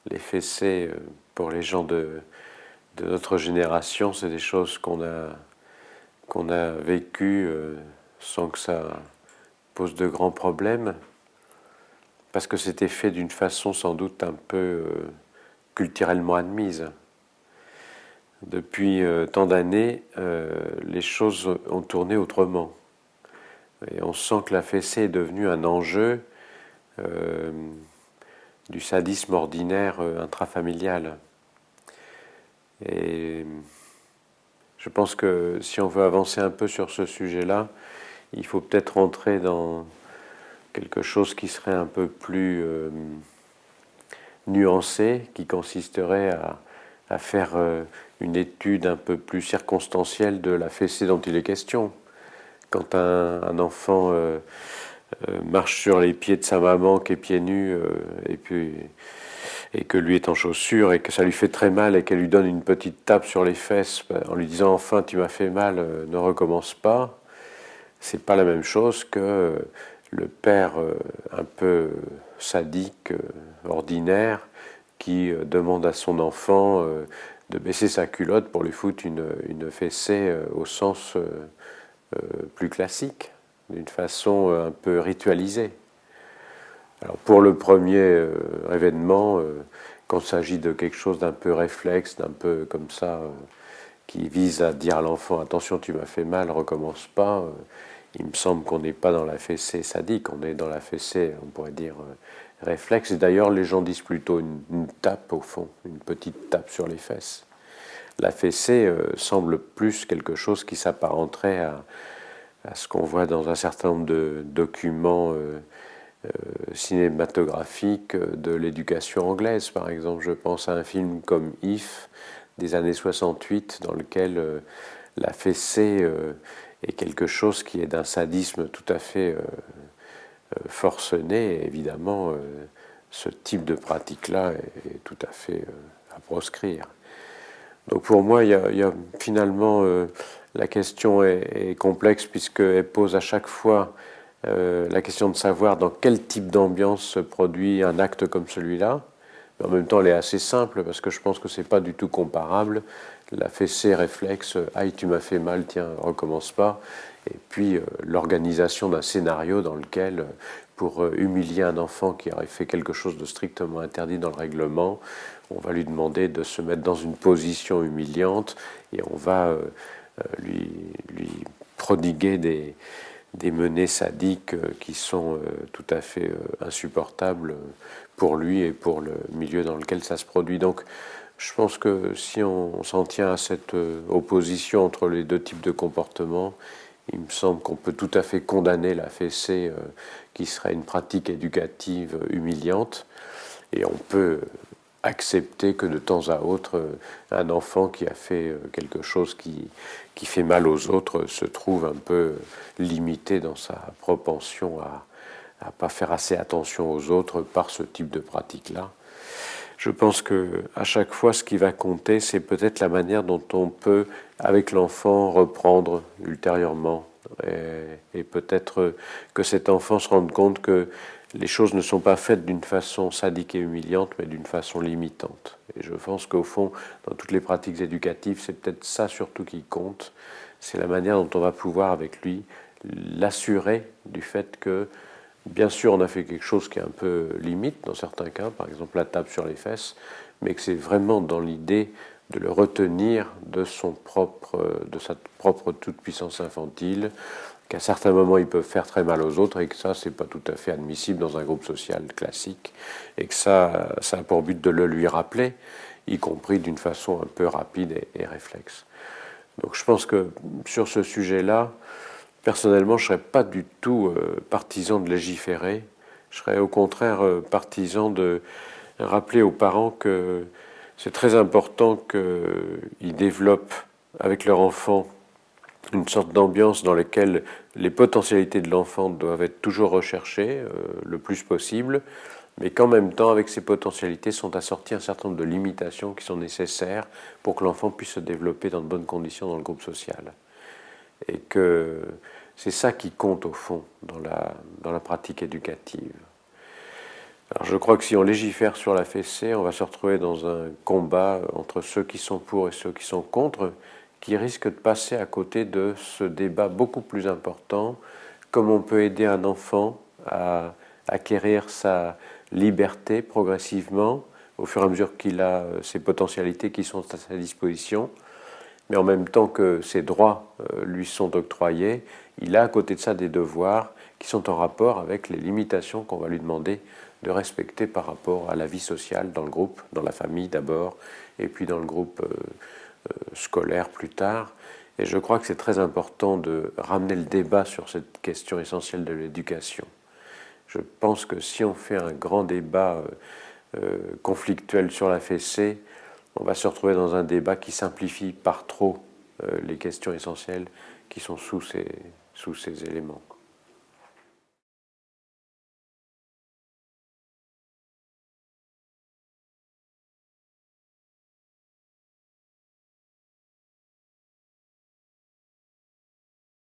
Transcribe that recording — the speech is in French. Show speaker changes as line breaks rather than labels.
les fessées, pour les gens de notre génération, c'est des choses qu'on a vécues sans que ça pose de grands problèmes, parce que c'était fait d'une façon sans doute un peu culturellement admise. Depuis tant d'années, les choses ont tourné autrement. Et on sent que la fessée est devenue un enjeu du sadisme ordinaire intrafamilial. Et je pense que si on veut avancer un peu sur ce sujet-là, il faut peut-être rentrer dans quelque chose qui serait un peu plus nuancé, qui consisterait à faire une étude un peu plus circonstancielle de la fessée dont il est question. Quand un enfant marche sur les pieds de sa maman qui est pieds nus et que lui est en chaussures et que ça lui fait très mal et qu'elle lui donne une petite tape sur les fesses en lui disant enfin tu m'as fait mal, ne recommence pas, c'est pas la même chose que le père un peu sadique, ordinaire, qui demande à son enfant de baisser sa culotte pour lui foutre une fessée au sens plus classique, d'une façon un peu ritualisée. Alors pour le premier événement, quand il s'agit de quelque chose d'un peu réflexe, d'un peu comme ça, qui vise à dire à l'enfant attention tu m'as fait mal, recommence pas, il me semble qu'on n'est pas dans la fessée sadique, on est dans la fessée, on pourrait dire, réflexe. Et d'ailleurs les gens disent plutôt une tape au fond, une petite tape sur les fesses. La fessée semble plus quelque chose qui s'apparenterait à ce qu'on voit dans un certain nombre de documents cinématographiques de l'éducation anglaise, par exemple. Je pense à un film comme If des années 68, dans lequel la fessée est quelque chose qui est d'un sadisme tout à fait forcené. Et évidemment, ce type de pratique-là est tout à fait à proscrire. Donc pour moi, il y a finalement la question est complexe puisqu'elle pose à chaque fois la question de savoir dans quel type d'ambiance se produit un acte comme celui-là. Mais en même temps, elle est assez simple parce que je pense que c'est pas du tout comparable. La fessée réflexe, aïe, tu m'as fait mal, tiens, recommence pas. Et puis l'organisation d'un scénario dans lequel, pour humilier un enfant qui aurait fait quelque chose de strictement interdit dans le règlement, on va lui demander de se mettre dans une position humiliante et on va lui prodiguer des menées sadiques qui sont tout à fait insupportables pour lui et pour le milieu dans lequel ça se produit. Donc je pense que si on s'en tient à cette opposition entre les deux types de comportements, il me semble qu'on peut tout à fait condamner la fessée qui serait une pratique éducative humiliante, et on peut accepter que de temps à autre, un enfant qui a fait quelque chose qui fait mal aux autres se trouve un peu limité dans sa propension à pas faire assez attention aux autres par ce type de pratique-là. Je pense que à chaque fois, ce qui va compter, c'est peut-être la manière dont on peut, avec l'enfant, reprendre ultérieurement. Et peut-être que cet enfant se rende compte que les choses ne sont pas faites d'une façon sadique et humiliante, mais d'une façon limitante. Et je pense qu'au fond, dans toutes les pratiques éducatives, c'est peut-être ça surtout qui compte. C'est la manière dont on va pouvoir, avec lui, l'assurer du fait que, bien sûr, on a fait quelque chose qui est un peu limite dans certains cas, par exemple la tape sur les fesses, mais que c'est vraiment dans l'idée de le retenir de sa propre toute-puissance infantile, qu'à certains moments ils peuvent faire très mal aux autres et que ça c'est pas tout à fait admissible dans un groupe social classique, et que ça a pour but de le lui rappeler, y compris d'une façon un peu rapide et réflexe. Donc je pense que sur ce sujet-là, personnellement, je ne serais pas du tout partisan de légiférer. Je serais au contraire partisan de rappeler aux parents que c'est très important qu'ils développent avec leur enfant une sorte d'ambiance dans laquelle les potentialités de l'enfant doivent être toujours recherchées le plus possible, mais qu'en même temps, avec ces potentialités, sont assorties un certain nombre de limitations qui sont nécessaires pour que l'enfant puisse se développer dans de bonnes conditions dans le groupe social. Et que c'est ça qui compte au fond dans la pratique éducative. Alors je crois que si on légifère sur la fessée, on va se retrouver dans un combat entre ceux qui sont pour et ceux qui sont contre, qui risque de passer à côté de ce débat beaucoup plus important, comme on peut aider un enfant à acquérir sa liberté progressivement, au fur et à mesure qu'il a ses potentialités qui sont à sa disposition, mais en même temps que ses droits lui sont octroyés, il a à côté de ça des devoirs qui sont en rapport avec les limitations qu'on va lui demander de respecter par rapport à la vie sociale dans le groupe, dans la famille d'abord, et puis dans le groupe scolaire plus tard. Et je crois que c'est très important de ramener le débat sur cette question essentielle de l'éducation. Je pense que si on fait un grand débat conflictuel sur la fessée, on va se retrouver dans un débat qui simplifie par trop les questions essentielles qui sont sous ces éléments.